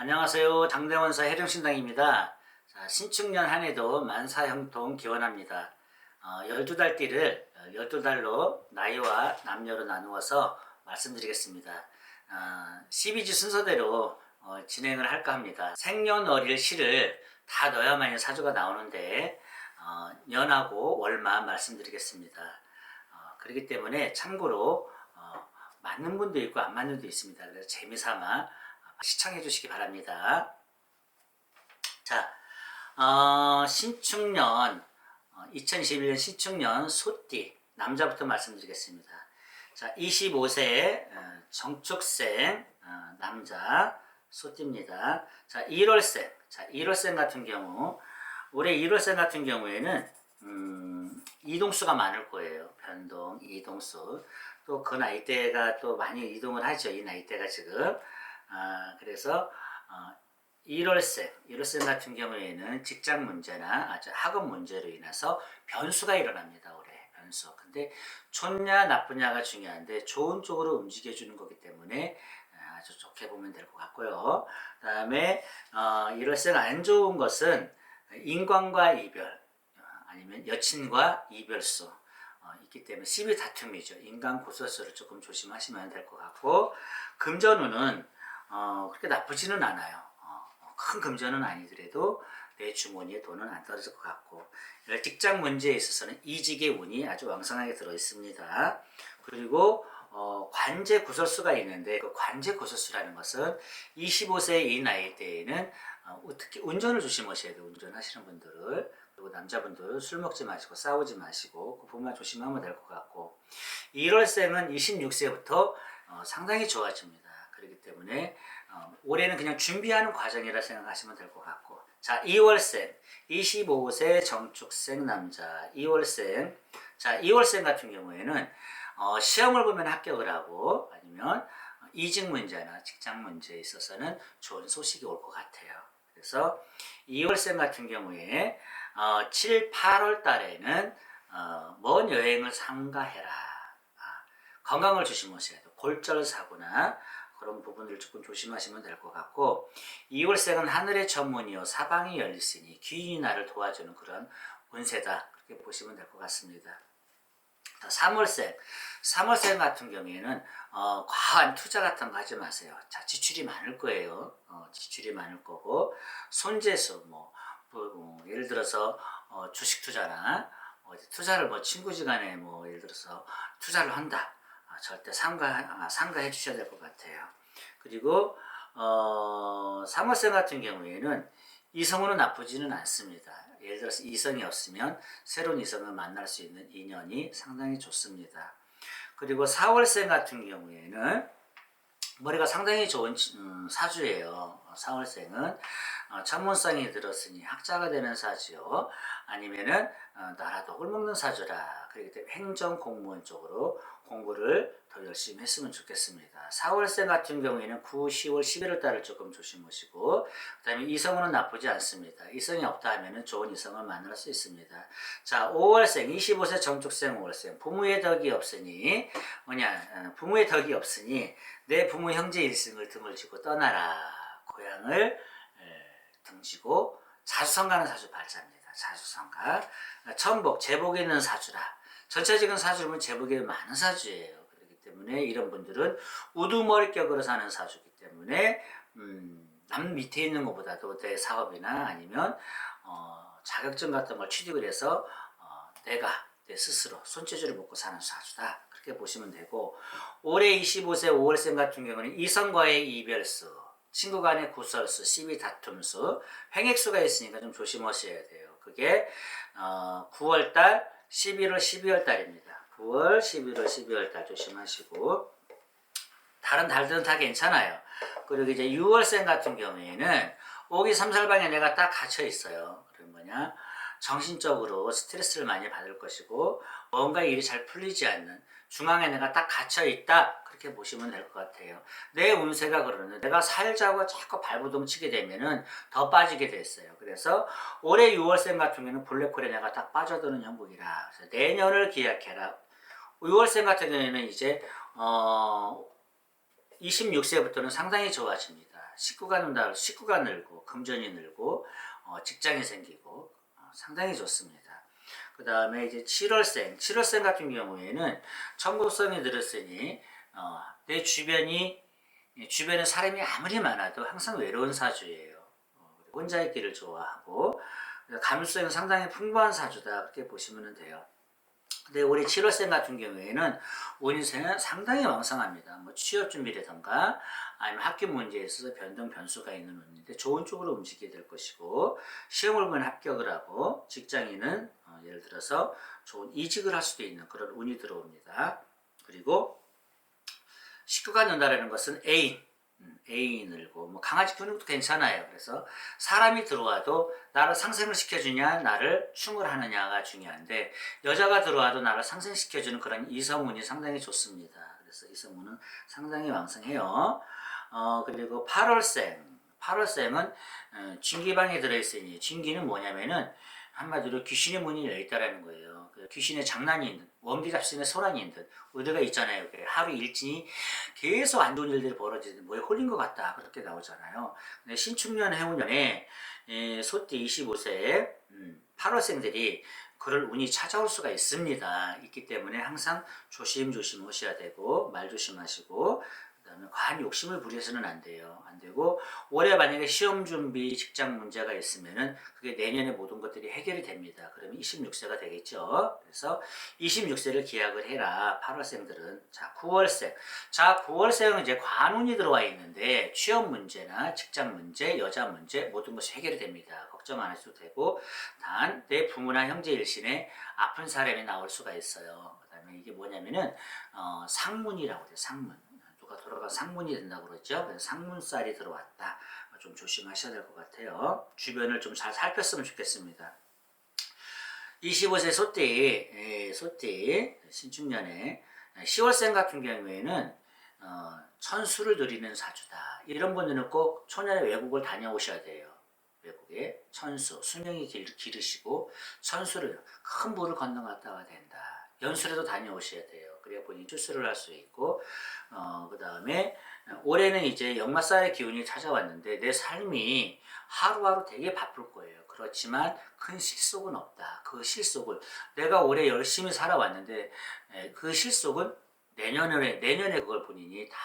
안녕하세요. 장대원사 해령신당입니다. 자, 신축년 한 해도 만사형통 기원합니다. 12달 띠를 12달로 나이와 남녀로 나누어서 말씀드리겠습니다. 12지 순서대로 진행을 할까 합니다. 생년월일 시를 다 넣어야만 사주가 나오는데 년하고 월만 말씀드리겠습니다. 그렇기 때문에 참고로 맞는 분도 있고 안 맞는 분도 있습니다. 그래서 재미삼아 시청해 주시기 바랍니다. 자, 신축년 2021년 신축년 소띠 남자부터 말씀드리겠습니다. 자, 25세 정축생 남자 소띠입니다. 자, 1월생. 자, 1월생 같은 경우 올해 1월생 같은 경우에는 이동수가 많을 거예요. 변동, 이동수. 또 그 나이대가 또 많이 이동을 하죠. 이 나이대가 지금. 그래서 1월생 같은 경우에는 직장 문제나 아주 학업 문제로 인해서 변수가 일어납니다. 올해 변수. 근데 좋냐 나쁘냐가 중요한데 좋은 쪽으로 움직여주는 거기 때문에 아주 좋게 보면 될 것 같고요. 그 다음에 1월생 안 좋은 것은 인간과 이별 아니면 여친과 이별수 있기 때문에 시비 다툼이죠. 인간 고소수를 조금 조심하시면 될 것 같고 금전운은 그렇게 나쁘지는 않아요. 큰 금전은 아니더라도 내 주머니에 돈은 안 떨어질 것 같고 직장 문제에 있어서는 이직의 운이 아주 왕성하게 들어 있습니다. 그리고 관제 구설수가 있는데 그 관제 구설수라는 것은 25세 이 나이대에는 특히 운전을 조심하셔야 돼요. 운전하시는 분들을. 그리고 남자분들 술 먹지 마시고 싸우지 마시고 그 부분만 조심하면 될 것 같고 1월생은 26세부터 상당히 좋아집니다. 그렇기 때문에 올해는 그냥 준비하는 과정이라 생각하시면 될 것 같고 자 2월생 25세 정축생 남자 2월생 자 2월생 같은 경우에는 시험을 보면 합격을 하고 아니면 이직 문제나 직장 문제에 있어서는 좋은 소식이 올 것 같아요. 그래서 2월생 같은 경우에 7, 8월 달에는 먼 여행을 삼가해라. 건강을 조심하셔야 돼요. 골절사고나 그런 부분들 조금 조심하시면 될 것 같고 2월생은 하늘의 천문이요 사방이 열리시니 귀인이 나를 도와주는 그런 운세다. 그렇게 보시면 될 것 같습니다. 3월생 같은 경우에는 과한 투자 같은 거 하지 마세요. 자, 지출이 많을 거예요. 지출이 많을 거고 손재수 예를 들어서 주식 투자나 투자를 친구지간에 예를 들어서 투자를 한다. 절대 삼가해 주셔야 될 것 같아요. 그리고 3월생 같은 경우에는 이성으로 나쁘지는 않습니다. 예를 들어서 이성이 없으면 새로운 이성을 만날 수 있는 인연이 상당히 좋습니다. 그리고 4월생 같은 경우에는 머리가 상당히 좋은 사주예요. 4월생은 전문성이 들었으니 학자가 되는 사주요. 아니면은 나라도 홀먹는 사주라. 그렇기 때문에 행정 공무원 쪽으로 공부를 더 열심히 했으면 좋겠습니다. 4월생 같은 경우에는 9, 10월, 11월 달을 조금 조심하시고 그 다음에 이성은 나쁘지 않습니다. 이성이 없다 하면 좋은 이성을 만날 수 있습니다. 자, 5월생, 25세 정축생 5월생 부모의 덕이 없으니 부모의 덕이 없으니 내 부모 형제 일승을 등을 지고 떠나라. 고향을 등지고 자수성가는 사주 발자입니다. 자수성가 천복, 제복에 있는 사주라. 전체적인 사주를 보면 제복이 많은 사주예요. 그렇기 때문에 이런 분들은 우두머리격으로 사는 사주이기 때문에 남 밑에 있는 것보다도 내 사업이나 아니면 자격증 같은 걸 취득을 해서 내가 내 스스로 손재주를 먹고 사는 사주다. 그렇게 보시면 되고 올해 25세 5월생 같은 경우는 이성과의 이별수, 친구 간의 구설수, 시비 다툼수, 횡액수가 있으니까 좀 조심하셔야 돼요. 그게 9월달, 11월, 12월달입니다. 9월, 11월, 12월달 조심하시고 다른 달들은 다 괜찮아요. 그리고 이제 6월생 같은 경우에는 오기 3살방에 내가 딱 갇혀 있어요. 그런 뭐냐? 정신적으로 스트레스를 많이 받을 것이고 뭔가 일이 잘 풀리지 않는 중앙에 내가 딱 갇혀 있다. 그렇게 보시면 될 것 같아요. 내 운세가 그러는데 내가 살자고 자꾸 발버둥 치게 되면은 더 빠지게 됐어요. 그래서 올해 6월생 같은 경우는 블랙홀에 내가 딱 빠져드는 형국이라. 그래서 내년을 기약해라. 6월생 같은 경우에는 이제 26세부터는 상당히 좋아집니다. 식구가 늘고 금전이 늘고 직장이 생기고 상당히 좋습니다. 그 다음에 이제 7월생 같은 경우에는 청고성이 들었으니 내 주변에 사람이 아무리 많아도 항상 외로운 사주예요. 혼자 있기를 좋아하고 감수성이 상당히 풍부한 사주다 그렇게 보시면 돼요. 근데 올해 7월생 같은 경우에는 운세는 상당히 왕성합니다. 뭐 취업 준비라든가 아니면 학교 문제에 있어서 변수가 있는 운인데 좋은 쪽으로 움직이게 될 것이고, 시험을 보면 합격을 하고 직장인은 예를 들어서 좋은 이직을 할 수도 있는 그런 운이 들어옵니다. 그리고 식구가 는다라는 것은 애인이 늘고 뭐 강아지 키우는 것도 괜찮아요. 그래서 사람이 들어와도 나를 상승을 시켜주냐 나를 충을 하느냐가 중요한데, 여자가 들어와도 나를 상승시켜주는 그런 이성운이 상당히 좋습니다. 그래서 이성운은 상당히 왕성해요. 그리고 8월생은 진기방에 들어있으니, 진기는 뭐냐면은 한마디로 귀신의 문이 열렸다라는 거예요. 귀신의 장난이 있는, 원기잡신의 소란이 있는 우리가 있잖아요. 하루 일진이 계속 안 좋은 일들이 벌어지는, 뭐에 홀린 것 같다 그렇게 나오잖아요. 근데 신축년 해운년에 소띠 25세 8월생들이 그럴 운이 찾아올 수가 있기 때문에 항상 조심조심 하셔야 되고, 말 조심하시고, 그다음에 과한 욕심을 부려서는 안 되고, 올해 만약에 시험 준비, 직장 문제가 있으면은 그게 내년에 모든 것들이 해결이 됩니다. 그러면 26세가 되겠죠. 그래서 26세를 기약을 해라, 8월생들은. 자, 9월생. 자, 9월생은 이제 관운이 들어와 있는데 취업 문제나 직장 문제, 여자 문제 모든 것이 해결이 됩니다. 걱정 안 하셔도 되고, 단 내 부모나 형제 일신에 아픈 사람이 나올 수가 있어요. 그다음에 이게 뭐냐면은 상문이라고 돼요. 상문. 돌아가 상문이 된다고 그러죠. 그래서 상문살이 들어왔다. 좀 조심하셔야 될 것 같아요. 주변을 좀 잘 살폈으면 좋겠습니다. 25세 소띠 신축년에 10월생 같은 경우에는 천수를 누리는 사주다. 이런 분들은 꼭 초년에 외국을 다녀오셔야 돼요. 외국에 천수, 수명이 기르시고 천수를, 큰 물을 건너갔다가 된다. 연수라도 다녀오셔야 돼요. 그래야 본인이 출세를 할 수 있고, 그 다음에 올해는 이제 역마살의 기운이 찾아왔는데 내 삶이 하루하루 되게 바쁠 거예요. 그렇지만 큰 실속은 없다. 그 실속을, 내가 올해 열심히 살아왔는데 그 실속은 내년에 그걸 본인이 다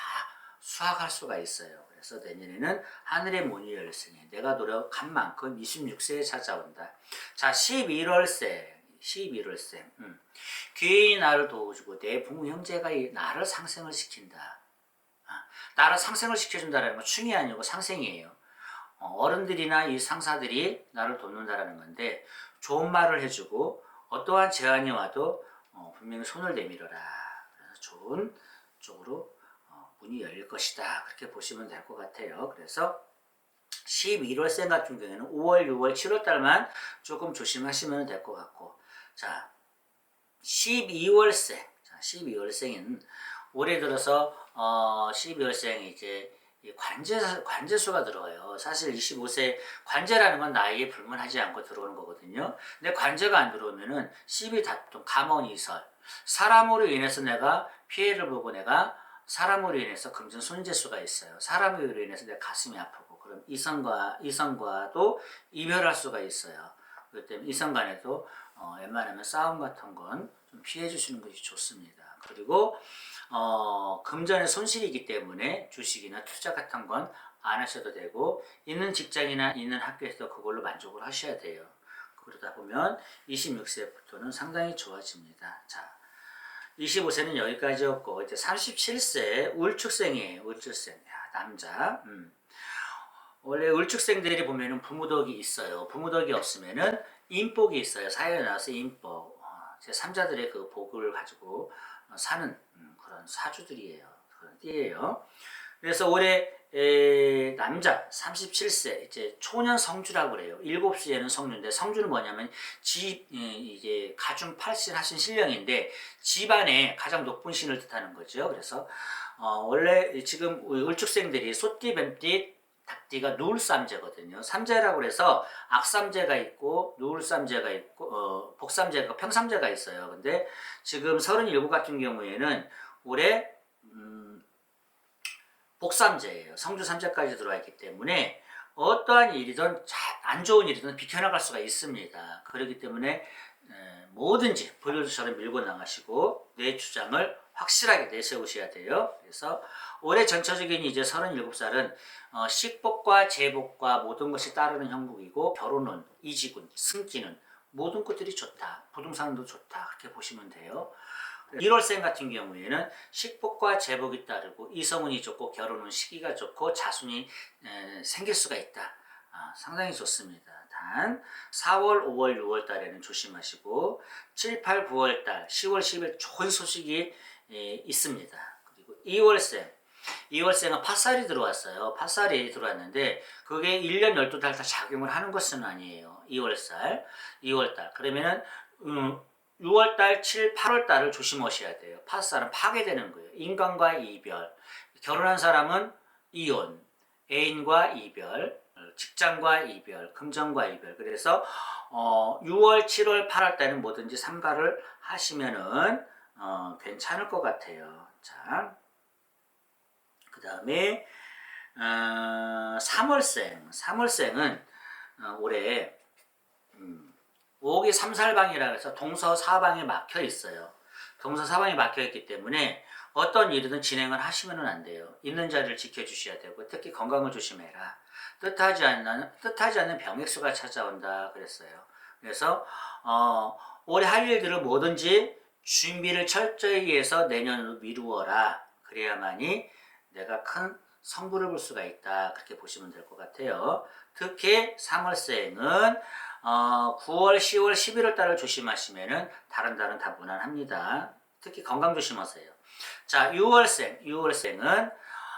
수확할 수가 있어요. 그래서 내년에는 하늘의 문이 열렸으니 내가 노력한 만큼 26세에 찾아온다. 자, 11월생. 귀인이 나를 도와주고 내 부모 형제가 나를 상생을 시킨다. 나를 상생을 시켜준다는 건 충이 아니고 상생이에요. 어른들이나 이 상사들이 나를 돕는다라는 건데, 좋은 말을 해주고 어떠한 제안이 와도 분명히 손을 내밀어라. 그래서 좋은 쪽으로 문이 열릴 것이다. 그렇게 보시면 될 것 같아요. 그래서 11월생 같은 경우에는 5월, 6월, 7월 달만 조금 조심하시면 될 것 같고, 자, 12월생은 올해 들어서 12월생이 이제 관제수가 들어와요. 사실 25세 관제라는 건 나이에 불문하지 않고 들어오는 거거든요. 근데 관제가 안 들어오면은 시비다툼, 감언이설, 사람으로 인해서 내가 피해를 보고, 내가 사람으로 인해서 금전 손재수가 있어요. 사람으로 인해서 내 가슴이 아프고, 그럼 이성과도 이별할 수가 있어요. 그렇기 때문에 이성 간에도 웬만하면 싸움 같은 건 좀 피해 주시는 것이 좋습니다. 그리고 금전의 손실이기 때문에 주식이나 투자 같은 건 안 하셔도 되고, 있는 직장이나 있는 학교에서 그걸로 만족을 하셔야 돼요. 그러다 보면 26세부터는 상당히 좋아집니다. 자, 25세는 여기까지였고, 이제 37세 울축생이에요. 울축생. 남자. 원래 울축생들이 보면은 부무덕이 있어요. 부무덕이 없으면은 인복이 있어요. 사회에 나와서 인복. 제 3자들의 그 복을 가지고 사는 그런 사주들이에요. 그런 띠예요. 그래서 올해 남자 37세 이제 초년 성주라고 그래요. 7시에는 성주인데, 성주는 뭐냐면 이제 가중 8신 하신 신령인데 집안에 가장 높은 신을 뜻하는 거죠. 그래서 원래 지금 울축생들이 소띠, 뱀띠, 닭띠가 누울삼재거든요. 삼재라고 해서 악삼재가 있고 누울삼재가 있고 복삼재가, 평삼재가 있어요. 근데 지금 37 같은 경우에는 올해 복삼재예요. 성주 삼재까지 들어와 있기 때문에 어떠한 일이든 안 좋은 일이든 비켜나갈 수가 있습니다. 그렇기 때문에 뭐든지 불효도처럼 밀고 나가시고 내 주장을 확실하게 내세우셔야 돼요. 그래서 올해 전체적인 이제 37살은 식복과 재복과 모든 것이 따르는 형국이고 결혼은 이직은 승진은 모든 것들이 좋다. 부동산도 좋다. 그렇게 보시면 돼요. 1월생 같은 경우에는 식복과 재복이 따르고 이성운이 좋고 결혼은 시기가 좋고 자손이 생길 수가 있다. 상당히 좋습니다. 단 4월, 5월, 6월 달에는 조심하시고 7, 8, 9월 달, 10월, 10일 좋은 소식이 있습니다. 그리고 2월생은 팥살이 들어왔어요. 팥살이 들어왔는데 그게 1년 12달 다 작용을 하는 것은 아니에요. 2월달. 그러면은 6월달, 7, 8월달을 조심하셔야 돼요. 팥살은 파괴되는 거예요. 인간과 이별, 결혼한 사람은 이혼, 애인과 이별, 직장과 이별, 금전과 이별. 그래서 6월, 7월, 8월 달은 뭐든지 삼가를 하시면은 괜찮을 것 같아요. 자, 그 다음에 3월생은 올해 5억이 삼살방이라 해서 동서사방에 막혀 있어요. 동서사방에 막혀 있기 때문에 어떤 일이든 진행을 하시면 안 돼요. 있는 자리를 지켜주셔야 되고 특히 건강을 조심해라. 뜻하지 않는 병액수가 찾아온다 그랬어요. 그래서 올해 할 일들을 뭐든지 준비를 철저히 해서 내년으로 미루어라. 그래야만이 내가 큰 성부를 볼 수가 있다. 그렇게 보시면 될 것 같아요. 특히 3월생은 9월, 10월, 11월 달을 조심하시면은 다른 달은 다 무난합니다. 특히 건강 조심하세요. 자, 6월생은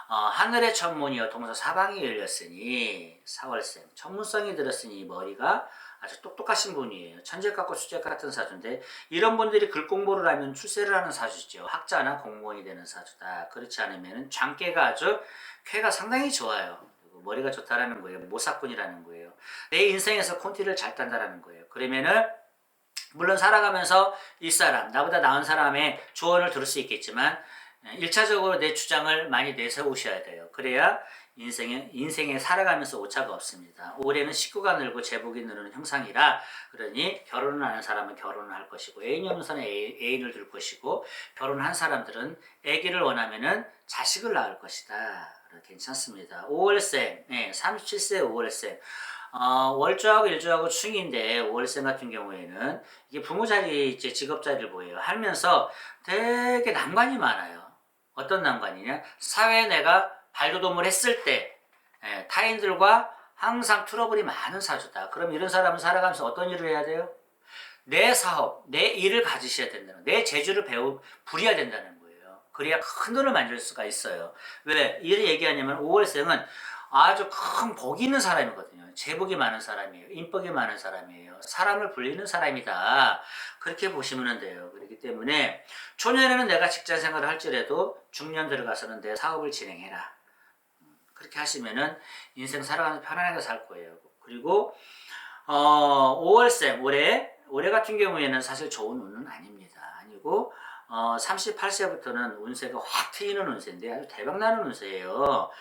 하늘의 천문이여 동서 사방이 열렸으니 4월생 천문성이 들었으니 머리가 아주 똑똑하신 분이에요. 천재 같고 수재 같은 사주인데 이런 분들이 글 공부를 하면 출세를 하는 사주죠. 학자나 공무원이 되는 사주다. 그렇지 않으면 장깨가 아주 쾌가 상당히 좋아요. 그리고 머리가 좋다라는 거예요. 모사꾼이라는 거예요. 내 인생에서 콘티를 잘 딴다라는 거예요. 그러면은 물론 살아가면서 이 사람, 나보다 나은 사람의 조언을 들을 수 있겠지만 1차적으로 내 주장을 많이 내세우셔야 돼요. 그래야 인생에 살아가면서 오차가 없습니다. 올해는 식구가 늘고 재복이 느는 형상이라 그러니 결혼을 하는 사람은 결혼을 할 것이고 애인이 없는 사람은 애인을 둘 것이고 결혼한 사람들은 아기를 원하면은 자식을 낳을 것이다. 괜찮습니다. 5월생, 37세 5월생. 월주하고 일주하고 충인데 5월생 같은 경우에는 이게 부모 자리, 이제 직업 자리를 보여요. 하면서 되게 난관이 많아요. 어떤 난관이냐? 사회에 내가 발돋움을 했을 때 타인들과 항상 트러블이 많은 사주다. 그럼 이런 사람은 살아가면서 어떤 일을 해야 돼요? 내 사업, 내 일을 가지셔야 된다는 거예요. 내 재주를 부려야 된다는 거예요. 그래야 큰 돈을 만들 수가 있어요. 왜? 이를 얘기하냐면 5월생은 아주 큰 복이 있는 사람이거든요. 재복이 많은 사람이에요. 인복이 많은 사람이에요. 사람을 불리는 사람이다. 그렇게 보시면 돼요. 그렇기 때문에 초년에는 내가 직장 생활을 할지라도 중년 들어가서는 내 사업을 진행해라. 그렇게 하시면은 인생 살아가면서 편안하게 살 거예요. 그리고 5월생 올해 같은 경우에는 사실 좋은 운은 아닙니다. 아니고 38세부터는 운세가 확 트이는 운세인데 아주 대박나는 운세예요.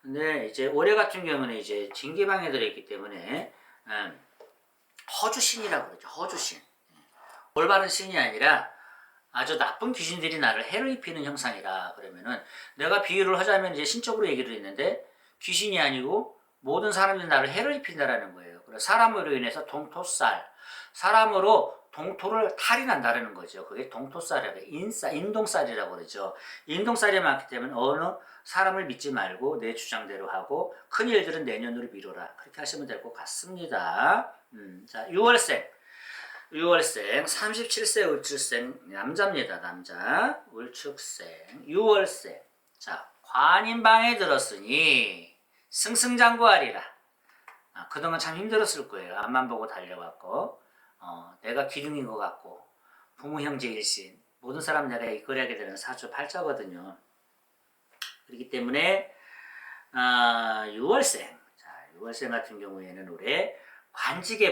근데 이제 올해 같은 경우는 이제 진기방에 들어있기 때문에 허주신이라고 그러죠. 허주신. 올바른 신이 아니라 아주 나쁜 귀신들이 나를 해를 입히는 형상이라 그러면은 내가 비유를 하자면 이제 신적으로 얘기를 했는데 귀신이 아니고 모든 사람들이 나를 해를 입힌다라는 거예요. 그래서 사람으로 인해서 동토살, 사람으로 동토를 탈이 난다는 거죠. 그게 동토살이라고 인동살이라고 그러죠. 인동살이 많기 때문에 어느 사람을 믿지 말고 내 주장대로 하고 큰 일들은 내년으로 미뤄라. 그렇게 하시면 될 것 같습니다. 자, 6월생 37세 울축생 남자입니다. 남자 울축생 6월생. 자, 관인방에 들었으니 승승장구하리라. 그동안 참 힘들었을 거예요. 앞만 보고 달려왔고 내가 기둥인 것 같고 부모 형제 일신 모든 사람 내가 이끌어야게 되는 사주 팔자거든요. 그렇기 때문에 6월생. 자, 6월생 같은 경우에는 올해 관직에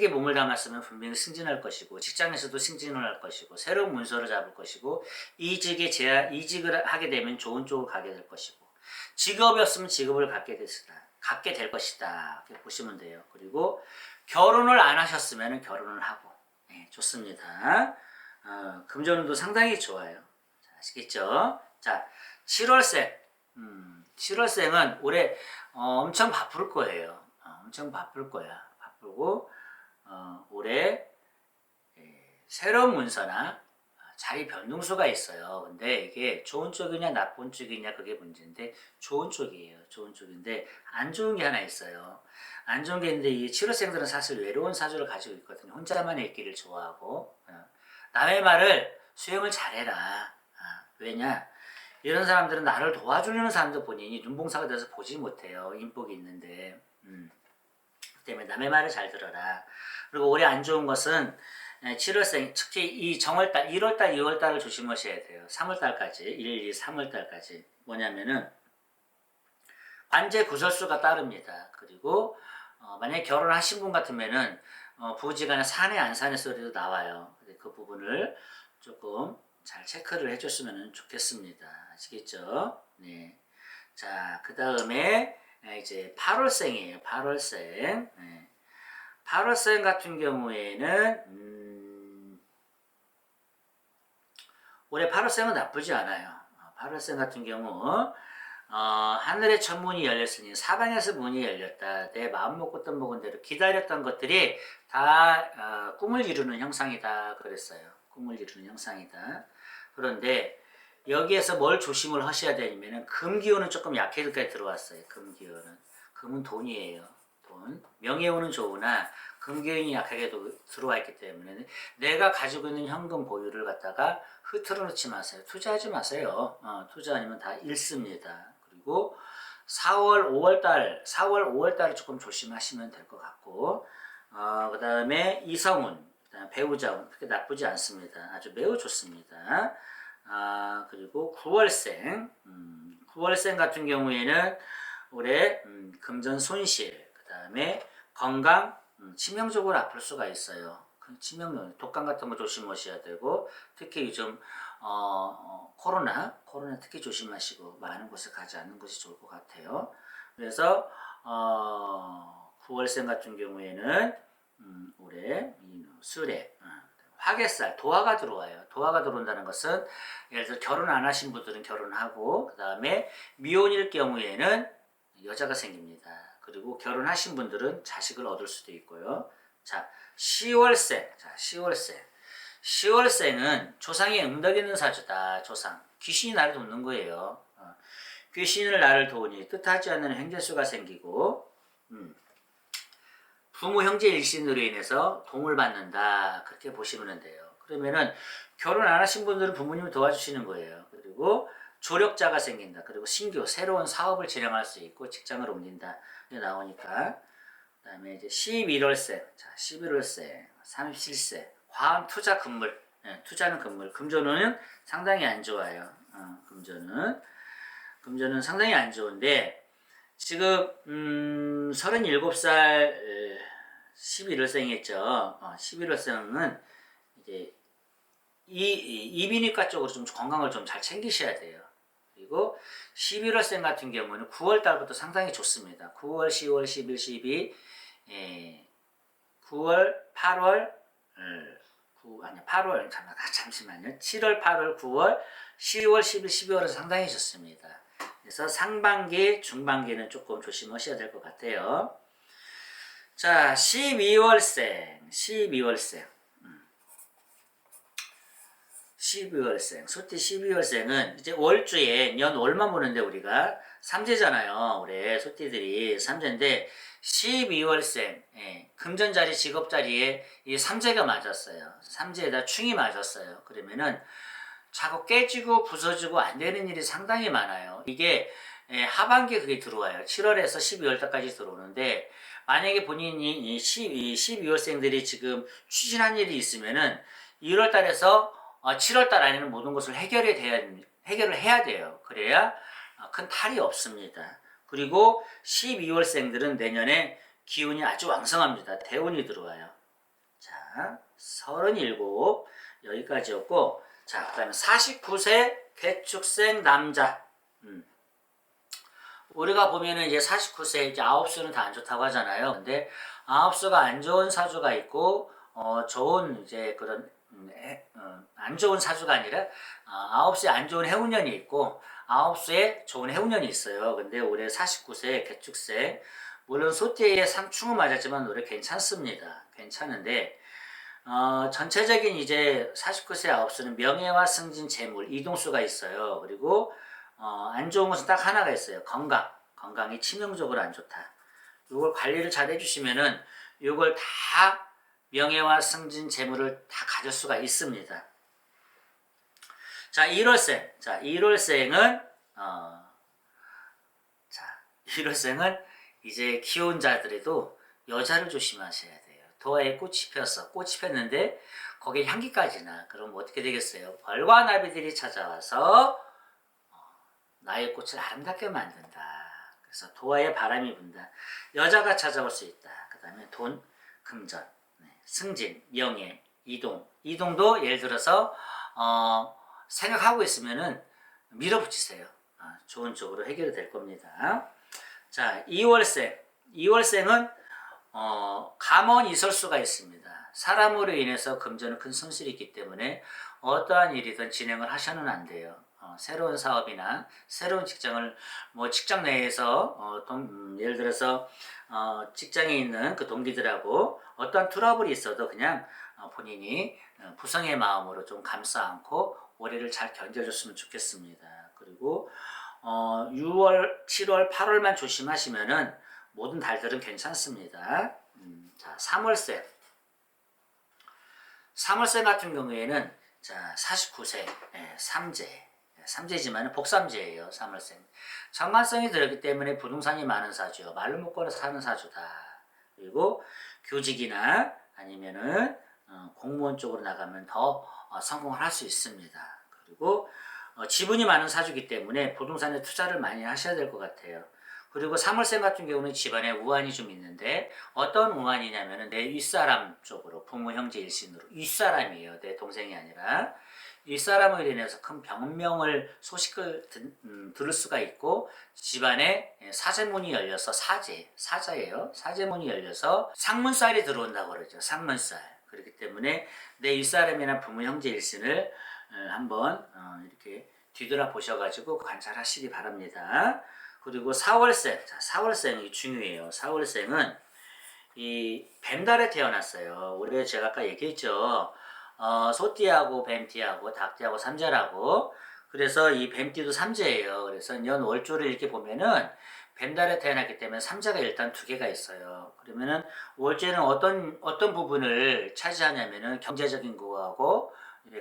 몸을 담았으면 분명히 승진할 것이고 직장에서도 승진을 할 것이고 새로운 문서를 잡을 것이고 이직을 하게 되면 좋은 쪽으로 가게 될 것이고 직업이 없으면 직업을 갖게 될 것이다. 이렇게 보시면 돼요. 그리고 결혼을 안 하셨으면 결혼을 하고. 네, 좋습니다. 금전운도 상당히 좋아요. 자, 아시겠죠? 자, 7월생. 7월생은 올해 엄청 바쁠 거예요. 엄청 바쁠 거야. 바쁘고 올해 새로운 문서나 자리 변동수가 있어요. 근데 이게 좋은 쪽이냐 나쁜 쪽이냐 그게 문제인데 좋은 쪽이에요. 좋은 쪽인데 안 좋은 게 하나 있어요. 안 좋은 게 있는데 이 7월생들은 사실 외로운 사주를 가지고 있거든요. 혼자만 있기를 좋아하고 남의 말을 수용을 잘해라. 왜냐? 이런 사람들은 나를 도와주려는 사람도 본인이 눈봉사가 돼서 보지 못해요. 인복이 있는데. 그 때문에 남의 말을 잘 들어라. 그리고 올해 안 좋은 것은 7월생, 특히 이 정월달, 1월달, 2월달을 조심하셔야 돼요. 3월달까지, 1, 2, 3월달까지. 뭐냐면은, 관제 구설수가 따릅니다. 그리고, 만약에 결혼하신 분 같으면은, 부부지간에 사내 안 사내 소리도 나와요. 그 부분을 조금 잘 체크를 해줬으면 좋겠습니다. 아시겠죠? 네. 자, 그 다음에, 이제 8월생이에요. 8월생. 네. 8월생 같은 경우에는 올해 8월생은 나쁘지 않아요. 8월생 같은 경우 하늘의 천문이 열렸으니 사방에서 문이 열렸다. 내 마음 먹고 뜻 먹은 대로 기다렸던 것들이 다 꿈을 이루는 형상이다 그랬어요. 꿈을 이루는 형상이다. 그런데 여기에서 뭘 조심을 하셔야 되냐면 금기운은 조금 약해지게 들어왔어요. 금기운은. 금은 돈이에요. 돈. 명예운은 좋으나 금기운이 약하게 들어와 있기 때문에 내가 가지고 있는 현금 보유를 갖다가 흐트러 놓지 마세요. 투자하지 마세요. 투자 아니면 다 잃습니다. 그리고 4월, 5월달을 조금 조심하시면 될 것 같고 그 다음에 이성운, 그다음에 배우자운 그렇게 나쁘지 않습니다. 아주 매우 좋습니다. 그리고 9월생 같은 경우에는 올해 금전 손실, 그 다음에 건강, 치명적으로 아플 수가 있어요. 치명적, 독감 같은 거 조심하셔야 되고, 특히 요즘 코로나 특히 조심하시고 많은 곳에 가지 않는 것이 좋을 것 같아요. 그래서 9월생 같은 경우에는 올해 수레, 화개살, 도화가 들어와요. 도화가 들어온다는 것은 예를 들어 결혼 안 하신 분들은 결혼하고 그 다음에 미혼일 경우에는 여자가 생깁니다. 그리고 결혼하신 분들은 자식을 얻을 수도 있고요. 자, 10월생. 자, 10월생. 10월생은 조상이 응덕 있는 사주다. 조상. 귀신이 나를 돕는 거예요. 귀신을 나를 도우니 뜻하지 않는 행재수가 생기고 부모 형제 일신으로 인해서 도움을 받는다. 그렇게 보시면 돼요. 그러면은 결혼 안 하신 분들은 부모님을 도와주시는 거예요. 그리고 조력자가 생긴다. 그리고 신규 새로운 사업을 진행할 수 있고 직장을 옮긴다. 이게 나오니까. 그 다음에 이제 11월생. 자, 11월생. 37세. 화음 투자 금물. 투자는 금물. 금전운은 상당히 안 좋아요. 금전은 상당히 안 좋은데 지금 37살 11월생이었죠. 11월생은 이제 이비인후과 쪽으로 좀 건강을 좀 잘 챙기셔야 돼요. 그리고 11월생 같은 경우는 9월 달부터 상당히 좋습니다. 9월, 10월, 11, 12, 9월, 8월, 8월, 잠시만요. 7월, 8월, 9월, 10월, 11, 12월은 상당히 좋습니다. 그래서 상반기, 중반기는 조금 조심하셔야 될 것 같아요. 자, 12월생. 12월생. 소띠 12월생은 이제 월주에 년 월만 보는데 우리가 삼재잖아요. 올해 소띠들이 삼재인데 12월생. 금전자리, 직업자리에 이 삼재가 맞았어요. 삼재에다 충이 맞았어요. 그러면은 자꾸 깨지고 부서지고 안 되는 일이 상당히 많아요. 이게 하반기에 그게 들어와요. 7월에서 12월달까지 들어오는데 만약에 본인이 12월생들이 지금 추진한 일이 있으면은 1월달에서 7월달 안에는 모든 것을 해결을 해야 돼요. 그래야 큰 탈이 없습니다. 그리고 12월생들은 내년에 기운이 아주 왕성합니다. 대운이 들어와요. 자, 37 여기까지였고 자, 그 다음에 49세 개축생 남자. 우리가 보면은 이제 49세 이제 9수는 다 안 좋다고 하잖아요. 근데 9수가 안 좋은 사주가 있고 좋은 이제 그런 안 좋은 사주가 아니라 9수에 안 좋은 해운년이 있고 9수에 좋은 해운년이 있어요. 근데 올해 49세 개축세 물론 소띠의 상충은 맞았지만 올해 괜찮습니다. 괜찮은데 전체적인 이제 49세 9수는 명예와 승진, 재물, 이동수가 있어요. 그리고 안 좋은 것은 딱 하나가 있어요. 건강이 치명적으로 안 좋다. 이걸 관리를 잘 해주시면은 이걸 다 명예와 승진, 재물을 다 가질 수가 있습니다. 자, 1월생. 자, 1월생은 자, 1월생은 이제 기혼자들에도 여자를 조심하셔야 돼요. 도화에 꽃이 폈어. 꽃이 폈는데 거기에 향기까지 나. 그럼 어떻게 되겠어요? 벌과 나비들이 찾아와서 나의 꽃을 아름답게 만든다. 그래서 도화에 바람이 분다. 여자가 찾아올 수 있다. 그 다음에 돈, 금전, 승진, 명예, 이동. 이동도 예를 들어서 생각하고 있으면은 밀어붙이세요. 좋은 쪽으로 해결이 될 겁니다. 자, 2월생. 2월생은 감언 이설수가 있습니다. 사람으로 인해서 금전은 큰 손실이 있기 때문에 어떠한 일이든 진행을 하셔는 안 돼요. 새로운 사업이나 새로운 직장을 직장 내에서 예를 들어서 직장에 있는 그 동기들하고 어떠한 트러블이 있어도 그냥 본인이 부성의 마음으로 좀 감싸 안고 올해를 잘 견뎌줬으면 좋겠습니다. 그리고 6월, 7월, 8월만 조심하시면은 모든 달들은 괜찮습니다. 자, 3월생. 3월생 같은 경우에는 자, 49세, 삼재. 삼재지만 복삼재예요. 3월생. 장만성이 들었기 때문에 부동산이 많은 사주요. 말로 먹고 사는 사주다. 그리고 교직이나 아니면은 공무원 쪽으로 나가면 더 성공을 할 수 있습니다. 그리고 지분이 많은 사주기 때문에 부동산에 투자를 많이 하셔야 될 것 같아요. 그리고 3월생 같은 경우는 집안에 우환이 좀 있는데 어떤 우환이냐면은 내 윗사람 쪽으로 부모 형제 일신으로 윗사람이에요. 내 동생이 아니라 윗사람으로 인해서 큰 병명을 소식을 들을 수가 있고 집안에 사제문이 열려서 사자예요. 사제문이 열려서 상문살이 들어온다고 그러죠. 상문살. 그렇기 때문에 내 윗사람이나 부모 형제 일신을 한번 이렇게 뒤돌아 보셔가지고 관찰하시기 바랍니다. 그리고 4월생, 자, 4월생이 중요해요. 4월생은 이 뱀달에 태어났어요. 올해 제가 아까 얘기했죠. 소띠하고 뱀띠하고 닭띠하고 삼재라고. 그래서 이 뱀띠도 삼재예요. 그래서 년 월조를 이렇게 보면은 뱀달에 태어났기 때문에 삼재가 일단 두 개가 있어요. 그러면은 월조는 어떤 부분을 차지하냐면은 경제적인 거하고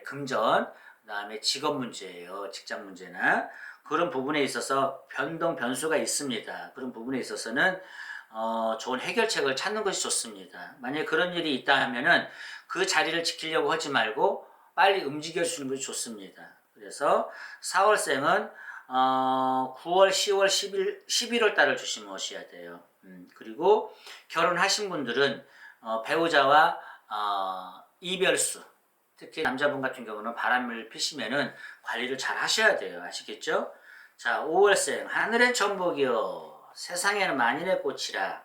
금전, 그다음에 직업 문제예요. 직장 문제나 그런 부분에 있어서 변수가 있습니다. 그런 부분에 있어서는 좋은 해결책을 찾는 것이 좋습니다. 만약에 그런 일이 있다 하면은 그 자리를 지키려고 하지 말고 빨리 움직여 주는 것이 좋습니다. 그래서 4월생은 9월, 10월, 11월 달을 조심하셔야 돼요. 그리고 결혼하신 분들은 배우자와 이별수, 특히 남자분 같은 경우는 바람을 피시면은 관리를 잘 하셔야 돼요. 아시겠죠? 자, 5월생 하늘의 천복이요. 세상에는 만인의 꽃이라.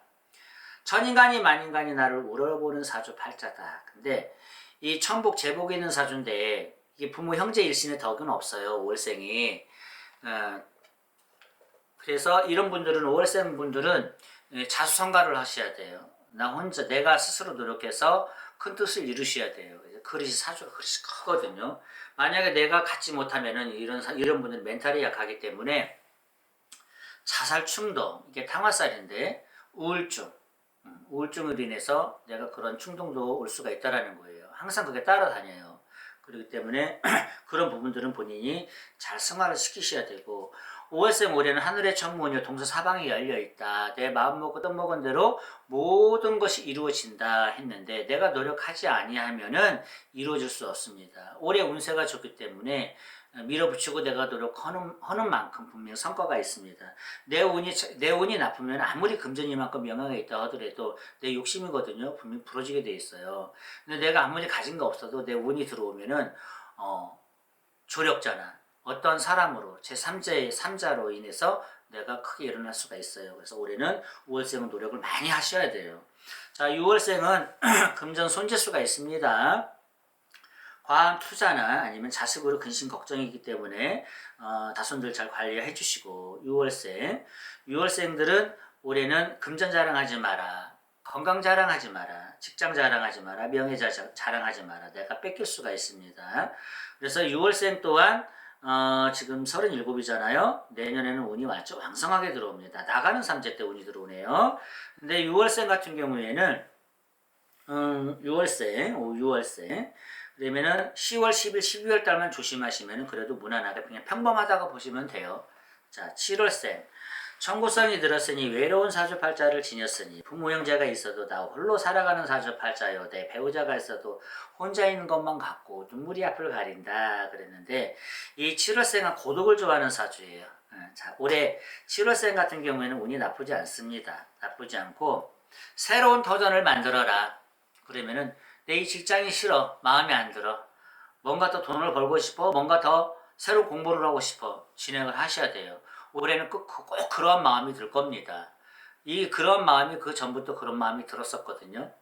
천인간이 만인간이 나를 우러보는 사주 팔자다. 근데 이 천복 제복이 있는 사주인데 이게 부모 형제 일신의 덕은 없어요. 5월생이. 그래서 이런 분들은 5월생 분들은 자수성가를 하셔야 돼요. 나 혼자 내가 스스로 노력해서 큰 뜻을 이루셔야 돼요. 그릇이 사주가 그릇이 크거든요. 만약에 내가 갖지 못하면은 이런 분들은 멘탈이 약하기 때문에 자살 충동, 이게 탕화살인데 우울증으로 인해서 내가 그런 충동도 올 수가 있다라는 거예요. 항상 그게 따라다녀요. 그렇기 때문에 그런 부분들은 본인이 잘 승화를 시키셔야 되고 5월생 올해는 하늘의 천문이요 동서사방이 열려있다. 내 마음먹고 뜻먹은 대로 모든 것이 이루어진다 했는데 내가 노력하지 아니하면은 이루어질 수 없습니다. 올해 운세가 좋기 때문에 밀어붙이고 내가 노력하는 만큼 분명히 성과가 있습니다. 내 운이 나쁘면 아무리 금전이만큼 명예가 있다 하더라도 내 욕심이거든요. 분명히 부러지게 돼 있어요. 근데 내가 아무리 가진 거 없어도 내 운이 들어오면은 조력자나 어떤 사람으로 제3자로 인해서 내가 크게 일어날 수가 있어요. 그래서 올해는 5월생은 노력을 많이 하셔야 돼요. 자, 6월생은 금전 손재수가 있습니다. 과한 투자나 아니면 자식으로 근심 걱정이기 때문에 자손들 잘 관리해 주시고 6월생들은 올해는 금전 자랑하지 마라. 건강 자랑하지 마라. 직장 자랑하지 마라. 명예 자랑하지 마라. 내가 뺏길 수가 있습니다. 그래서 6월생 또한 지금 37이잖아요. 내년에는 운이 완전 왕성하게 들어옵니다. 나가는 삼재 때 운이 들어오네요. 근데 6월생 같은 경우에는 6월생 그러면은 10월, 11, 12월 달만 조심하시면 그래도 무난하게 그냥 평범하다고 보시면 돼요. 자, 7월생 청구성이 들었으니 외로운 사주팔자를 지녔으니 부모 형제가 있어도 나 홀로 살아가는 사주팔자요. 내 배우자가 있어도 혼자 있는 것만 같고 눈물이 앞을 가린다 그랬는데 이 7월생은 고독을 좋아하는 사주예요. 자, 올해 7월생 같은 경우에는 운이 나쁘지 않습니다. 나쁘지 않고 새로운 도전을 만들어라. 그러면은 내 이 직장이 싫어. 마음에 안 들어. 뭔가 더 돈을 벌고 싶어. 뭔가 더 새로운 공부를 하고 싶어. 진행을 하셔야 돼요. 올해는 꼭 그런 마음이 들 겁니다. 그런 마음이 그 전부터 그런 마음이 들었었거든요.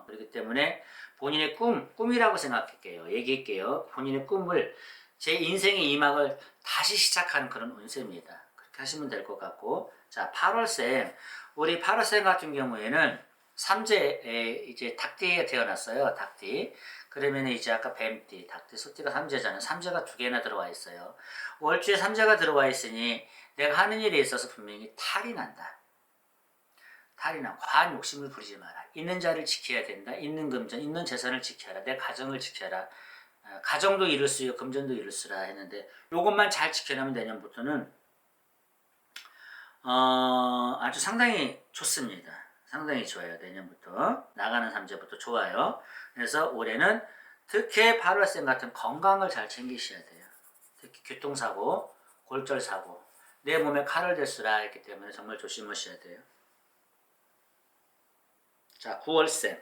그렇기 때문에 본인의 꿈이라고 생각할게요. 얘기할게요. 본인의 꿈을 제 인생의 2막을 다시 시작하는 그런 운세입니다. 그렇게 하시면 될 것 같고, 자, 8월생. 우리 8월생 같은 경우에는 삼재에 이제 닭띠에 태어났어요. 닭띠. 그러면 이제 아까 뱀띠, 닭띠, 소띠가 삼재잖아요. 삼재가 2개나 들어와 있어요. 월주에 삼재가 들어와 있으니 내가 하는 일에 있어서 분명히 탈이 난다. 탈이 나. 과한 욕심을 부리지 마라. 있는 자를 지켜야 된다. 있는 금전, 있는 재산을 지켜라. 내 가정을 지켜라. 가정도 이룰수요, 금전도 이룰수라 했는데 요것만 잘 지켜내면 내년부터는 아주 상당히 좋습니다. 상당히 좋아요. 내년부터 나가는 삼재부터 좋아요. 그래서 올해는 특히 8월생 같은 건강을 잘 챙기셔야 돼요. 특히 교통사고, 골절사고, 내 몸에 칼을 댈수라 했기 때문에 정말 조심하셔야 돼요. 자, 9월생.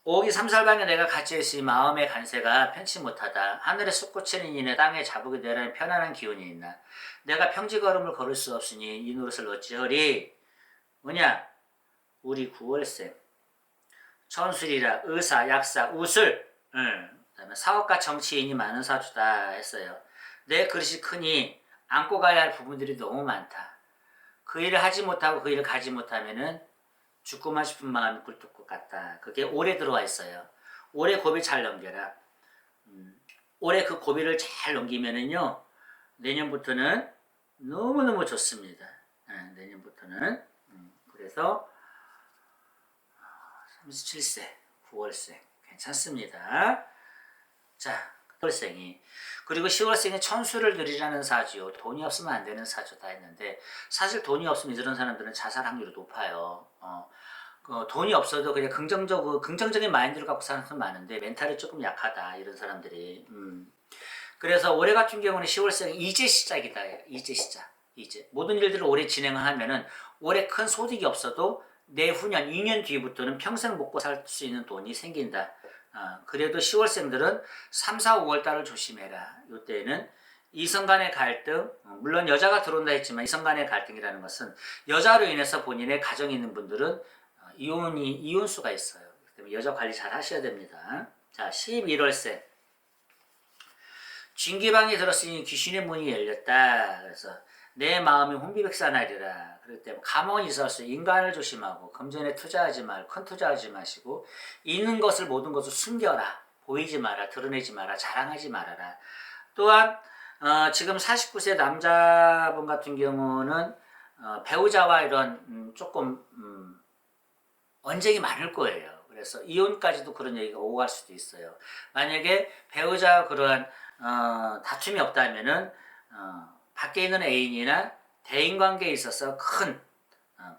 5기 3살방에 내가 갇혀있으니 마음의 간세가 편치 못하다. 하늘에 솟구치는 이내 땅에 자북이 되라는 편안한 기운이 있나. 내가 평지걸음을 걸을 수 없으니 이 노릇을 어찌하리. 뭐냐? 우리 9월생. 천술이라 의사, 약사, 우술. 그다음에 사업가 정치인이 많은 사주다 했어요. 내 그릇이 크니 안고 가야 할 부분들이 너무 많다. 그 일을 하지 못하고 그 일을 가지 못하면은 죽고만 싶은 마음이 굴뚝 것 같다. 그게 올해 들어와 있어요. 올해 고비 잘 넘겨라. 올해 그 고비를 잘 넘기면은요, 내년부터는 너무너무 좋습니다. 내년부터는. 그래서 37세, 9월생 괜찮습니다. 자, 9월생이 그리고 10월생이 천수를 누리라는 사주요. 돈이 없으면 안 되는 사주다 했는데 사실 돈이 없으면 이런 사람들은 자살 확률이 높아요. 돈이 없어도 그냥 긍정적인 마인드를 갖고 사는 사람 많은데 멘탈이 조금 약하다 이런 사람들이. 그래서 올해 같은 경우는 10월생은 이제 시작이다. 이제 시작. 이제 모든 일들을 올해 진행을 하면은 올해 큰 소득이 없어도 내후년 2년 뒤부터는 평생 먹고 살 수 있는 돈이 생긴다. 그래도 10월생들은 3, 4, 5월 달을 조심해라. 이때는 이성 간의 갈등, 물론 여자가 들어온다 했지만 이성 간의 갈등이라는 것은 여자로 인해서 본인의 가정이 있는 분들은 이혼수가 있어요. 그렇기 때문에 여자 관리 잘 하셔야 됩니다. 자, 11월생. 쥔기방이 들었으니 귀신의 문이 열렸다. 그래서 내 마음이 혼비백산하리라. 그렇기 때문에 가만히 있어서 인간을 조심하고 금전에 투자하지 말고 큰 투자하지 마시고 있는 것을 모든 것을 숨겨라. 보이지 마라. 드러내지 마라. 자랑하지 말아라. 또한 지금 49세 남자분 같은 경우는 배우자와 이런 조금 언쟁이 많을 거예요. 그래서 이혼까지도 그런 얘기가 오고 갈 수도 있어요. 만약에 배우자와 그러한 다툼이 없다면은 밖에 있는 애인이나 대인관계에 있어서 큰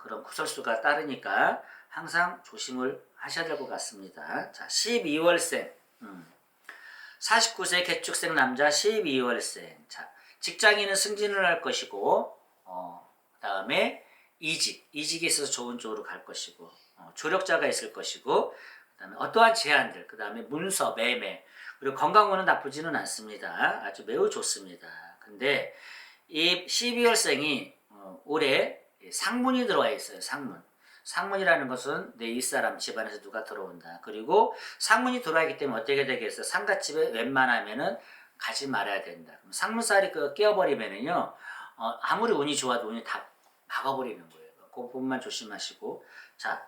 그런 구설수가 따르니까 항상 조심을 하셔야 될 것 같습니다. 자, 12월생. 49세 개축생 남자 12월생. 자, 직장인은 승진을 할 것이고, 그 다음에 이직에 있어서 좋은 쪽으로 갈 것이고, 조력자가 있을 것이고, 그 다음에 어떠한 제안들, 그 다음에 문서, 매매, 그리고 건강운은 나쁘지는 않습니다. 아주 매우 좋습니다. 근데 이 12월생이 올해 상문이 들어와 있어요. 상문. 상문이라는 것은 내 윗사람 집안에서 누가 들어온다. 그리고 상문이 들어와 있기 때문에 어떻게 되겠어? 상갓집에 웬만하면은 가지 말아야 된다. 그럼 상문살이 끼어버리면은요, 아무리 운이 좋아도 운이 다 막아버리는 거예요. 그 부분만 조심하시고. 자,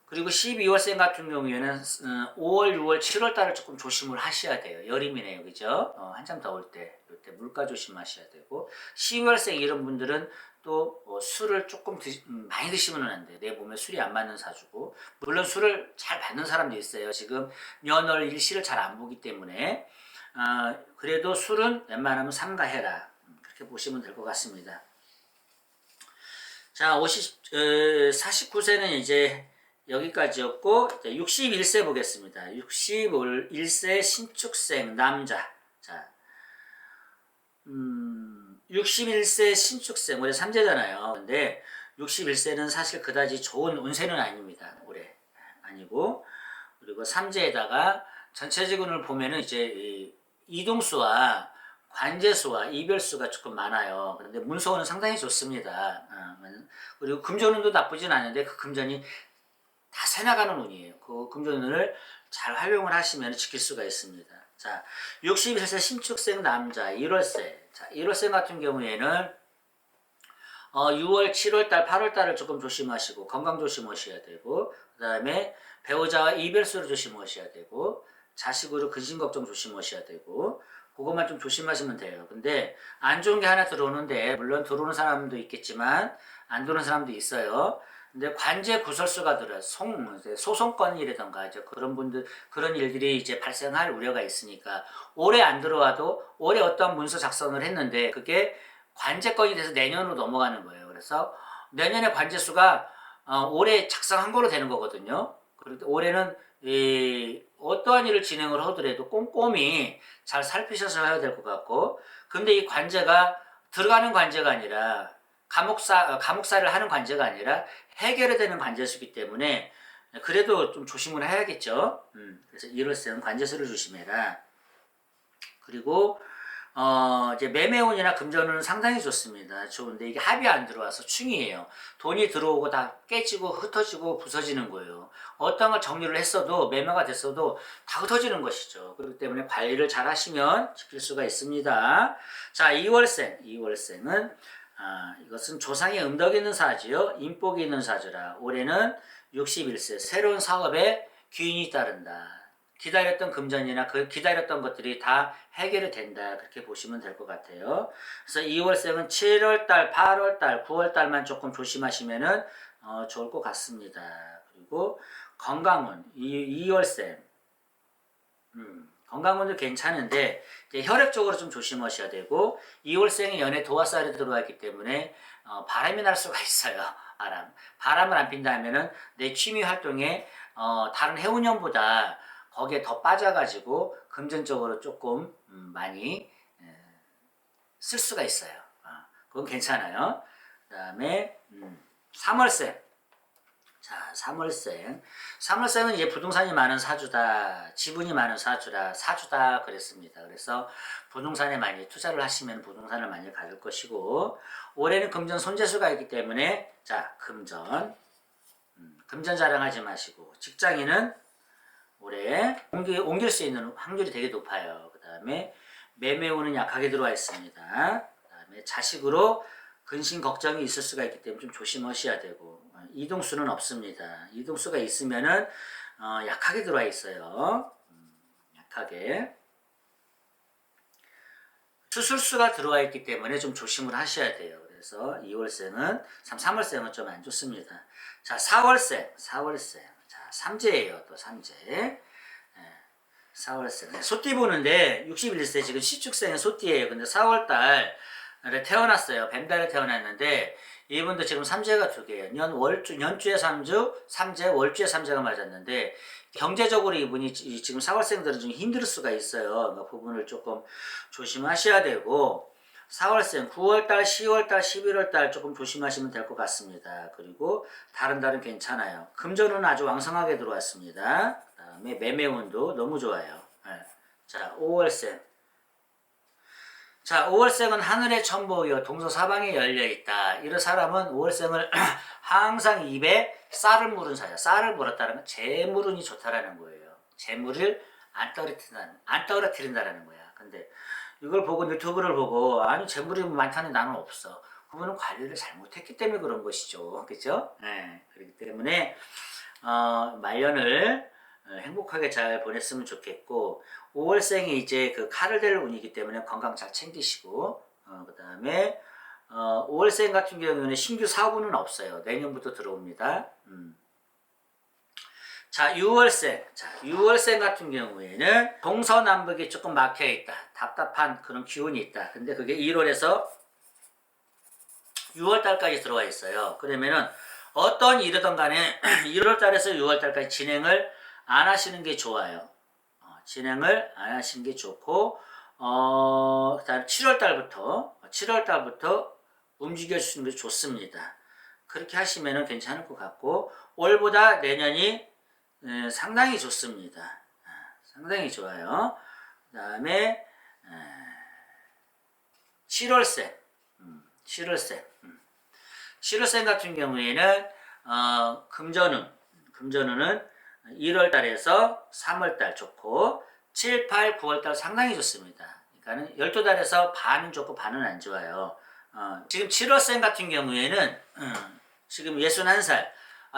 그리고 12월생 같은 경우에는 5월, 6월, 7월 달을 조금 조심을 하셔야 돼요. 여름이네요. 그죠? 한참 더울 때, 이때 물가 조심하셔야 되고, 12월생 이런 분들은 또 술을 조금 많이 드시면 안 돼요. 내 몸에 술이 안 맞는 사주고, 물론 술을 잘 받는 사람도 있어요. 지금 년월 일시를 잘 안 보기 때문에, 그래도 술은 웬만하면 삼가해라. 그렇게 보시면 될 것 같습니다. 자, 49세는 이제 여기까지였고, 61세 보겠습니다. 61세 신축생 남자. 자, 61세 신축생, 올해 3제잖아요. 근데 61세는 사실 그다지 좋은 운세는 아닙니다. 올해. 아니고. 그리고 3제에다가 전체적으로 보면은 이제 이동수와 관제수와 이별수가 조금 많아요. 그런데 문서운은 상당히 좋습니다. 그리고 금전운도 나쁘진 않은데 그 금전이 다 새나가는 운이에요. 그 금전운을 잘 활용을 하시면 지킬 수가 있습니다. 자, 61세 신축생 남자 1월세. 자, 1월생 같은 경우에는 6월, 7월달, 8월달을 조금 조심하시고 건강 조심하셔야 되고 그 다음에 배우자와 이별수를 조심하셔야 되고 자식으로 근심 걱정 조심하셔야 되고 그것만 좀 조심하시면 돼요. 근데 안 좋은 게 하나 들어오는데 물론 들어오는 사람도 있겠지만 안 들어오는 사람도 있어요. 근데 관제 구설수가 들어요. 소송건이라던가 이제 그런 분들 그런 일들이 이제 발생할 우려가 있으니까 올해 안 들어와도 올해 어떤 문서 작성을 했는데 그게 관제건이 돼서 내년으로 넘어가는 거예요. 그래서 내년에 관제수가 올해 작성한 걸로 되는 거거든요. 그리고 올해는 어떠한 일을 진행을 하더라도 꼼꼼히 잘 살피셔서 해야 될 것 같고, 근데 이 관제가 들어가는 관제가 아니라 감옥살이를 하는 관제가 아니라 해결이 되는 관제수기 때문에 그래도 좀 조심을 해야겠죠. 그래서 이럴세는 관제수를 조심해라. 그리고 이제 매매운이나 금전운은 상당히 좋습니다. 좋은데 이게 합이 안 들어와서 충이에요. 돈이 들어오고 다 깨지고 흩어지고 부서지는 거예요. 어떤 걸 정리를 했어도 매매가 됐어도 다 흩어지는 것이죠. 그렇기 때문에 관리를 잘 하시면 지킬 수가 있습니다. 자, 2월생은 이것은 조상의 음덕이 있는 사주요. 인복이 있는 사주라. 올해는 61세 새로운 사업에 기운이 따른다. 기다렸던 금전이나 그 기다렸던 것들이 다 해결이 된다. 그렇게 보시면 될 것 같아요. 그래서 2월생은 7월달, 8월달, 9월달만 조금 조심하시면은 좋을 것 같습니다. 그리고 건강운 2월생 건강운도 괜찮은데 이제 혈액적으로 좀 조심하셔야 되고 2월생이 연애 도화살이 들어와 있기 때문에 바람이 날 수가 있어요. 바람을 안 핀다면은 내 취미 활동에 다른 해운년보다 거기에 더 빠져가지고 금전적으로 조금 많이 쓸 수가 있어요. 그건 괜찮아요. 그 다음에 3월생. 자, 3월생은 이제 부동산이 많은 사주다, 지분이 많은 사주다 그랬습니다. 그래서 부동산에 많이 투자를 하시면 부동산을 많이 가질 것이고 올해는 금전 손재수가 있기 때문에 자, 금전 자랑하지 마시고 직장인은 올해 옮길 수 있는 확률이 되게 높아요. 그 다음에 매매운은 약하게 들어와 있습니다. 그 다음에 자식으로 근심 걱정이 있을 수가 있기 때문에 좀 조심하셔야 되고 이동수는 없습니다. 이동수가 있으면은 약하게 들어와 있어요. 약하게 수술수가 들어와 있기 때문에 좀 조심을 하셔야 돼요. 그래서 2월생은 3월생은 좀 안 좋습니다. 자, 4월생. 자, 삼재예요. 또 삼재. 4월생. 소띠 보는데 61세 지금 시축생은 소띠예요. 근데 4월달 태어났어요. 뱀달에 태어났는데 이분도 지금 삼재가 두 개예요. 연주에 삼재, 월주에 삼재가 맞았는데 경제적으로 이분이 지금 4월생들은 좀 힘들 수가 있어요. 그 부분을 조금 조심하셔야 되고 4월생, 9월달, 10월달, 11월달 조금 조심하시면 될 것 같습니다. 그리고 다른 달은 괜찮아요. 금전은 아주 왕성하게 들어왔습니다. 그 다음에 매매운도 너무 좋아요. 자, 5월생. 자, 5월생은 하늘의 천복이요 동서사방에 열려있다. 이런 사람은 5월생을 항상 입에 쌀을 물은 사야. 쌀을 물었다는 건 재물운이 좋다라는 거예요. 재물을 안 떨어뜨린다라는 거야. 근데 이걸 보고 유튜브를 보고 아니 재물이 많다는 나는 없어. 그분은 관리를 잘못했기 때문에 그런 것이죠. 그죠? 네. 그렇기 때문에 말년을 행복하게 잘 보냈으면 좋겠고 5월생이 이제 그 칼을 댈 운이기 때문에 건강 잘 챙기시고 그 다음에 5월생 같은 경우에는 신규 사업은 없어요. 내년부터 들어옵니다. 자, 6월생 같은 경우에는 동서남북이 조금 막혀있다. 답답한 그런 기운이 있다. 근데 그게 1월에서 6월달까지 들어와 있어요. 그러면은 어떤 일이든 간에 1월달에서 6월달까지 진행을 안 하시는 게 좋아요. 진행을 안 하시는 게 좋고, 그다음 7월달부터 움직여 주시는 게 좋습니다. 그렇게 하시면 괜찮을 것 같고, 올보다 내년이 상당히 좋습니다. 상당히 좋아요. 그 다음에 7월생, 7월생 같은 경우에는 금전운은 1월달에서 3월달 좋고 7, 8, 9월달 상당히 좋습니다. 그러니까는 12달에서 반은 좋고 반은 안 좋아요. 지금 7월생 같은 경우에는 지금 61살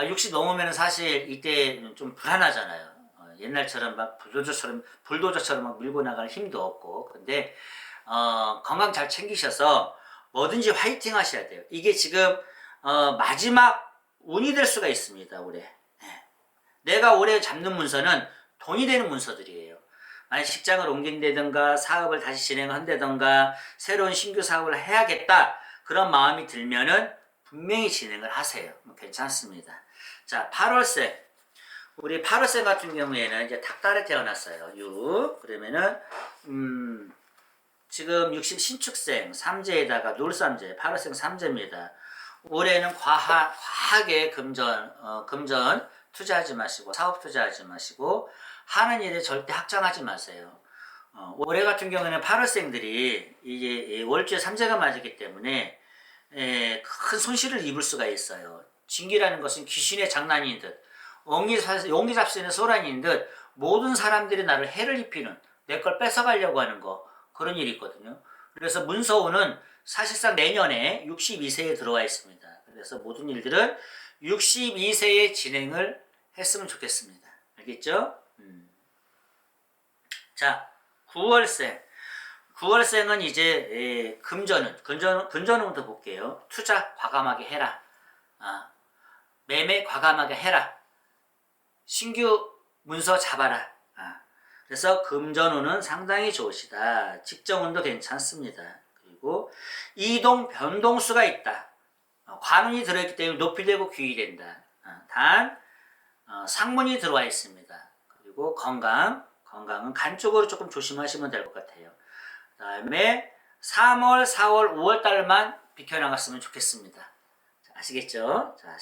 60 넘으면 사실 이때 좀 불안하잖아요. 옛날처럼 막 불도저처럼 막 밀고 나갈 힘도 없고 근데 건강 잘 챙기셔서 뭐든지 화이팅 하셔야 돼요. 이게 지금 마지막 운이 될 수가 있습니다. 올해. 내가 올해 잡는 문서는 돈이 되는 문서들이에요. 만약 직장을 옮긴다든가 사업을 다시 진행한다든가 새로운 신규 사업을 해야겠다 그런 마음이 들면은 분명히 진행을 하세요. 괜찮습니다. 자, 8월생. 우리 8월생 같은 경우에는 이제 닭달에 태어났어요. 그러면은 지금 60 신축생 3제에다가 놀삼제 8월생 3제입니다. 올해는 과하게 금전 투자하지 마시고 사업 투자하지 마시고 하는 일에 절대 확장하지 마세요. 올해 같은 경우에는 8월생들이 이제 월주에 3제가 맞았기 때문에 큰 손실을 입을 수가 있어요. 진기라는 것은 귀신의 장난인 듯 용기 잡수는 소란인 듯 모든 사람들이 나를 해를 입히는 내 걸 뺏어가려고 하는 거 그런 일이 있거든요. 그래서 문서운은 사실상 내년에 62세에 들어와 있습니다. 그래서 모든 일들은 62세에 진행을 했으면 좋겠습니다. 알겠죠? 자, 9월생은 이제 금전운부터 볼게요. 투자 과감하게 해라. 매매 과감하게 해라. 신규 문서 잡아라. 그래서 금전운은 상당히 좋으시다. 직정운도 괜찮습니다. 그리고 이동 변동수가 있다. 관운이 들어있기 때문에 높이 되고 귀히 된다. 단 상문이 들어와 있습니다. 그리고 건강은 간 쪽으로 조금 조심하시면 될 것 같아요. 그 다음에 3월, 4월, 5월 달만 비켜나갔으면 좋겠습니다. 아시겠죠? 자,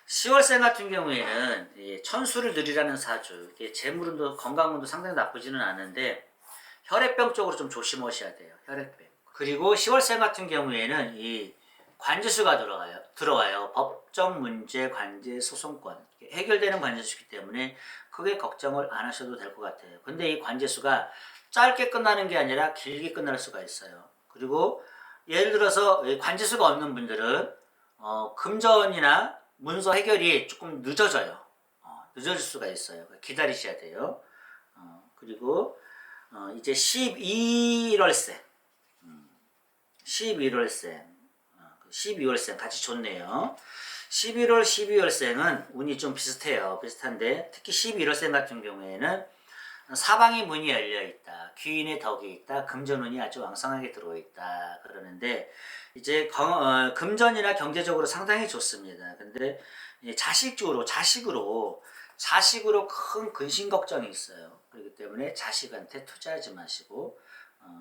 10월생 같은 경우에는 천수를 누리라는 사주, 재물운도 건강운도 상당히 나쁘지는 않은데 혈액병 쪽으로 좀 조심하셔야 돼요. 혈액병. 그리고 10월생 같은 경우에는 이 관제수가 들어와요. 법정 문제, 관제, 소송권 해결되는 관제수이기 때문에 크게 걱정을 안 하셔도 될 것 같아요. 근데 이 관제수가 짧게 끝나는 게 아니라 길게 끝날 수가 있어요. 그리고 예를 들어서 관제수가 없는 분들은 금전이나 문서 해결이 조금 늦어져요. 늦어질 수가 있어요. 기다리셔야 돼요. 그리고 이제 11월생 12월생 같이 좋네요. 11월, 12월생은 운이 좀 비슷한데 특히 11월생 같은 경우에는 사방이 문이 열려있다. 귀인의 덕이 있다. 금전운이 아주 왕성하게 들어있다. 그러는데 이제 금전이나 경제적으로 상당히 좋습니다. 근데 자식으로 큰 근심 걱정이 있어요. 그렇기 때문에 자식한테 투자하지 마시고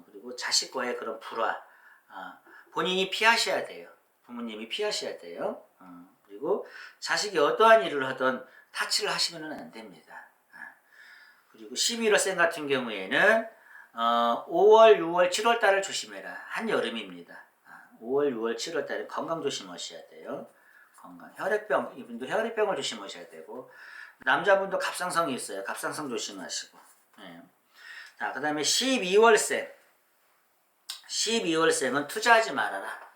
그리고 자식과의 그런 불화 본인이 피하셔야 돼요. 부모님이 피하셔야 돼요. 그리고 자식이 어떠한 일을 하든 타치를 하시면 안 됩니다. 그리고 11월생 같은 경우에는 5월, 6월, 7월 달을 조심해라. 한여름입니다. 5월, 6월, 7월 달에 건강 조심하셔야 돼요. 건강. 혈액병, 이분도 혈액병을 조심하셔야 되고, 남자분도 갑상선이 있어요. 갑상선 조심하시고. 예. 자, 그 다음에 12월생. 12월생은 투자하지 말아라.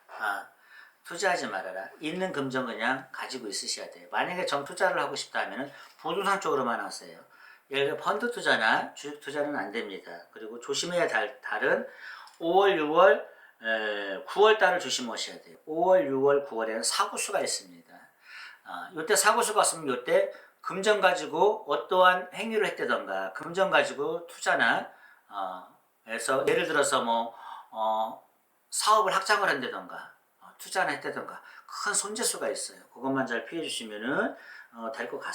투자하지 말아라. 있는 금전 그냥 가지고 있으셔야 돼요. 만약에 정 투자를 하고 싶다 하면 부동산 쪽으로만 하세요. 예를 들어 펀드 투자나 주식 투자는 안 됩니다. 그리고 조심해야 할 달은 5월, 6월, 9월 달을 조심하셔야 돼요. 5월, 6월, 9월에는 사고수가 있습니다. 요때 사고수가 있으면 요때 금전 가지고 어떠한 행위를 했다던가 금전 가지고 투자나 해서 예를 들어서 뭐 사업을 확장을 한다던가 투자나 했다던가 큰 손재수가 있어요. 그것만 잘 피해 주시면은 될 것 같습니다.